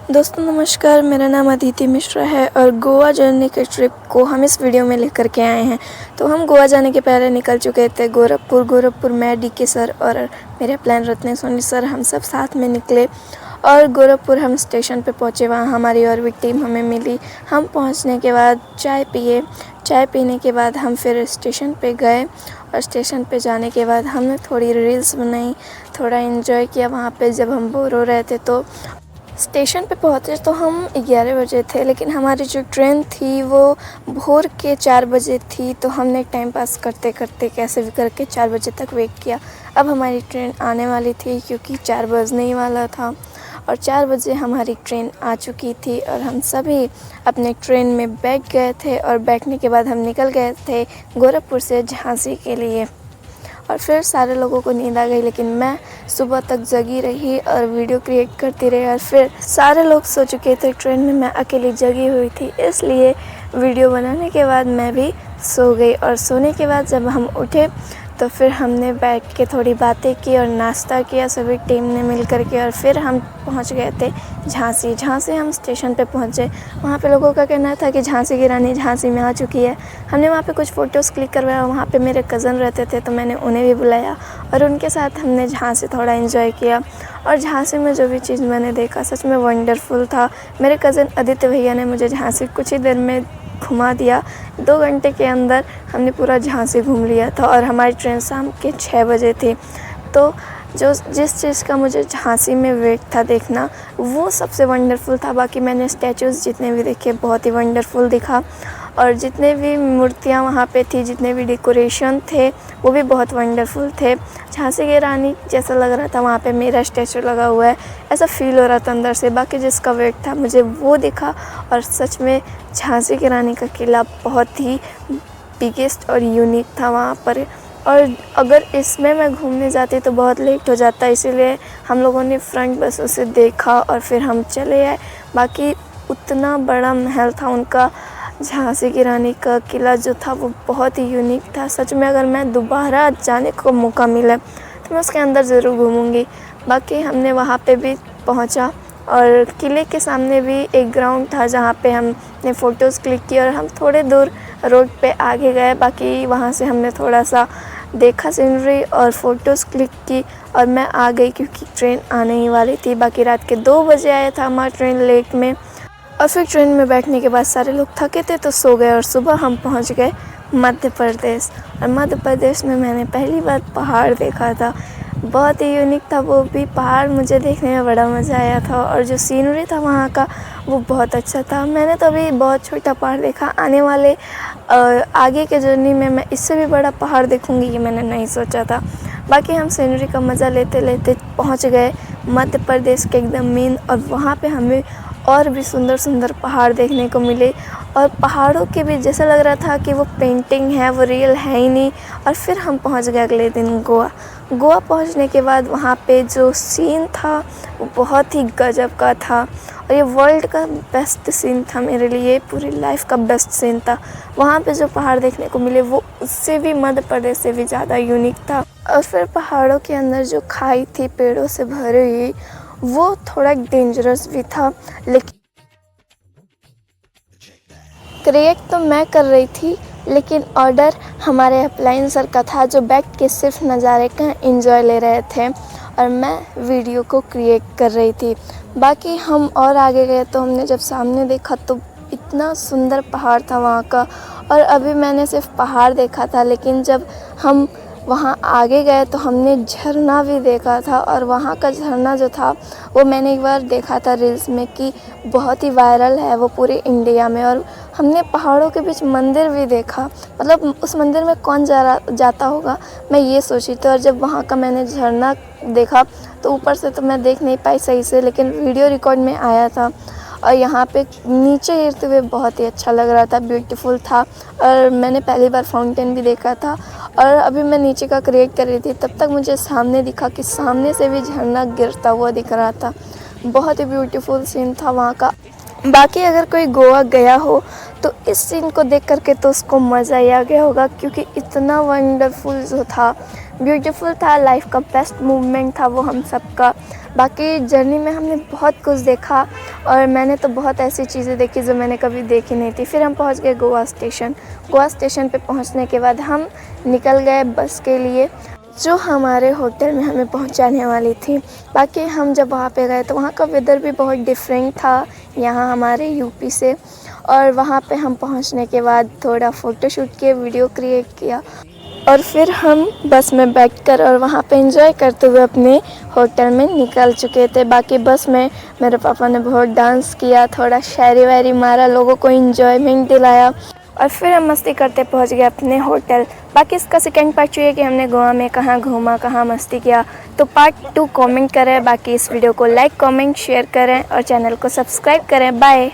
दोस्तों नमस्कार, मेरा नाम अदिति मिश्रा है और गोवा जर्नी के ट्रिप को हम इस वीडियो में लेकर के आए हैं। तो हम गोवा जाने के पहले निकल चुके थे गोरखपुर मैं डीके सर और मेरे प्लान रत्ने सोनी सर हम सब साथ में निकले और गोरखपुर हम स्टेशन पे पहुँचे। वहाँ हमारी और भी टीम हमें मिली। हम पहुँचने के बाद चाय पीने के बाद हम फिर स्टेशन पे गए और स्टेशन पे जाने के बाद हमने थोड़ी रील्स बनाई, थोड़ा एंजॉय किया वहाँ पे जब हम बोर हो रहे थे। तो स्टेशन पे पहुँचे तो हम 11 बजे थे, लेकिन हमारी जो ट्रेन थी वो भोर के 4 बजे थी। तो हमने टाइम पास करते करते कैसे भी करके 4 बजे तक वेट किया। अब हमारी ट्रेन आने वाली थी क्योंकि 4 बजने ही वाला था और 4 बजे हमारी ट्रेन आ चुकी थी और हम सभी अपने ट्रेन में बैठ गए थे और बैठने के बाद हम निकल गए थे गोरखपुर से झांसी के लिए। और फिर सारे लोगों को नींद आ गई, लेकिन मैं सुबह तक जगी रही और वीडियो क्रिएट करती रही। और फिर सारे लोग सो चुके थे ट्रेन में, मैं अकेली जगी हुई थी, इसलिए वीडियो बनाने के बाद मैं भी सो गई। और सोने के बाद जब हम उठे तो फिर हमने बैठ के थोड़ी बातें की और नाश्ता किया सभी टीम ने मिल कर के। और फिर हम पहुंच गए थे झांसी हम स्टेशन पे पहुंचे। वहाँ पे लोगों का कहना था कि झांसी की रानी झांसी में आ चुकी है। हमने वहाँ पे कुछ फ़ोटोज़ क्लिक करवाया। वहाँ पे मेरे कज़न रहते थे तो मैंने उन्हें भी बुलाया और उनके साथ हमने झांसी थोड़ा एंजॉय किया। और झांसी में जो भी चीज़ मैंने देखा सच में वंडरफुल था। मेरे कज़न आदित्य भैया ने मुझे झांसी कुछ ही देर में घुमा दिया। 2 घंटे के अंदर हमने पूरा झांसी घूम लिया था और हमारी ट्रेन शाम के 6 बजे थी। तो जिस चीज़ का मुझे झांसी में वेट था देखना, वो सबसे वंडरफुल था। बाकी मैंने स्टैचूज़ जितने भी देखे बहुत ही वंडरफुल दिखा और जितने भी मूर्तियाँ वहाँ पे थी, जितने भी डेकोरेशन थे वो भी बहुत वंडरफुल थे। झांसी की रानी जैसा लग रहा था वहाँ पे मेरा स्टैचू लगा हुआ है, ऐसा फील हो रहा था अंदर से। बाकी जिसका वेट था मुझे वो दिखा और सच में झांसी की रानी का किला बहुत ही बिगेस्ट और यूनिक था वहाँ पर। और अगर इसमें मैं घूमने जाती तो बहुत लेट हो जाता, इसीलिए हम लोगों ने फ्रंट बसों से देखा और फिर हम चले आए। बाकी उतना बड़ा महल था उनका, झांसी की रानी का किला जो था वो बहुत ही यूनिक था। सच में अगर मैं दोबारा जाने को मौका मिला तो मैं उसके अंदर ज़रूर घूमूंगी। बाकी हमने वहाँ पे भी पहुँचा और किले के सामने भी एक ग्राउंड था जहाँ पे हमने फ़ोटोज़ क्लिक की और हम थोड़े दूर रोड पे आगे गए। बाकी वहाँ से हमने थोड़ा सा देखा सीनरी और फ़ोटोज़ क्लिक की और मैं आ गई क्योंकि ट्रेन आने ही वाली थी। बाकी रात के 2 बजे आया था हमारा ट्रेन लेट में। और फिर ट्रेन में बैठने के बाद सारे लोग थके थे तो सो गए और सुबह हम पहुंच गए मध्य प्रदेश। और मध्य प्रदेश में मैंने पहली बार पहाड़ देखा था, बहुत ही यूनिक था वो भी पहाड़, मुझे देखने में बड़ा मज़ा आया था। और जो सीनरी था वहाँ का वो बहुत अच्छा था। मैंने तो अभी बहुत छोटा पहाड़ देखा, आने वाले आगे के जर्नी में मैं इससे भी बड़ा पहाड़ देखूँगी ये मैंने नहीं सोचा था। बाकी हम सीनरी का मज़ा लेते लेते पहुँच गए मध्य प्रदेश के एकदम मेन, और वहाँ पे हमें और भी सुंदर सुंदर पहाड़ देखने को मिले। और पहाड़ों के भी जैसा लग रहा था कि वो पेंटिंग है, वो रियल है ही नहीं। और फिर हम पहुंच गए अगले दिन गोवा पहुंचने के बाद वहाँ पे जो सीन था वो बहुत ही गजब का था और ये वर्ल्ड का बेस्ट सीन था मेरे लिए, पूरी लाइफ का बेस्ट सीन था। वहाँ पे जो पहाड़ देखने को मिले वो उससे भी मध्य प्रदेश से भी ज़्यादा यूनिक था। और फिर पहाड़ों के अंदर जो खाई थी पेड़ों से भरी हुई, वो थोड़ा डेंजरस भी था। लेकिन क्रिएट तो मैं कर रही थी, लेकिन ऑर्डर हमारे अपलाइन सर का था जो बैठ के सिर्फ नज़ारे का एंजॉय ले रहे थे और मैं वीडियो को क्रिएट कर रही थी। बाकी हम और आगे गए तो हमने जब सामने देखा तो इतना सुंदर पहाड़ था वहाँ का। और अभी मैंने सिर्फ पहाड़ देखा था, लेकिन जब हम वहाँ आगे गए तो हमने झरना भी देखा था। और वहाँ का झरना जो था वो मैंने एक बार देखा था रील्स में कि बहुत ही वायरल है वो पूरे इंडिया में। और हमने पहाड़ों के बीच मंदिर भी देखा, मतलब उस मंदिर में कौन जाता होगा मैं ये सोची थी। और जब वहाँ का मैंने झरना देखा तो ऊपर से तो मैं देख नहीं पाई सही से, लेकिन वीडियो रिकॉर्ड में आया था और यहाँ पे नीचे गिरते हुए बहुत ही अच्छा लग रहा था, ब्यूटीफुल था। और मैंने पहली बार फाउंटेन भी देखा था। और अभी मैं नीचे का क्रिएट कर रही थी तब तक मुझे सामने दिखा कि सामने से भी झरना गिरता हुआ दिख रहा था, बहुत ही ब्यूटीफुल सीन था वहाँ का। बाकी अगर कोई गोवा गया हो तो इस सीन को देख करके तो उसको मज़ा ही आ गया होगा, क्योंकि इतना वंडरफुल जो था, ब्यूटीफुल था, लाइफ का बेस्ट मूवमेंट था वो हम सबका। बाकी जर्नी में हमने बहुत कुछ देखा और मैंने तो बहुत ऐसी चीज़ें देखी जो मैंने कभी देखी नहीं थी। फिर हम पहुंच गए गोवा स्टेशन। गोवा स्टेशन पे पहुंचने के बाद हम निकल गए बस के लिए जो हमारे होटल में हमें पहुंचाने वाली थी। बाकी हम जब वहाँ पे गए तो वहाँ का वेदर भी बहुत डिफरेंट था यहाँ हमारे यूपी से। और वहाँ पे हम पहुँचने के बाद थोड़ा फ़ोटोशूट किए, वीडियो क्रिएट किया और फिर हम बस में बैठकर और वहाँ पे एंजॉय करते हुए अपने होटल में निकल चुके थे। बाकी बस में मेरे पापा ने बहुत डांस किया, थोड़ा शायरी वायरी मारा, लोगों को एंजॉयमेंट दिलाया और फिर हम मस्ती करते पहुँच गए अपने होटल। बाकी इसका सेकेंड पार्ट चाहिए कि हमने गोवा में कहाँ घूमा, कहाँ मस्ती किया, तो पार्ट 2 कमेंट करें। बाकी इस वीडियो को लाइक, कमेंट, शेयर करें और चैनल को सब्सक्राइब करें। बाय।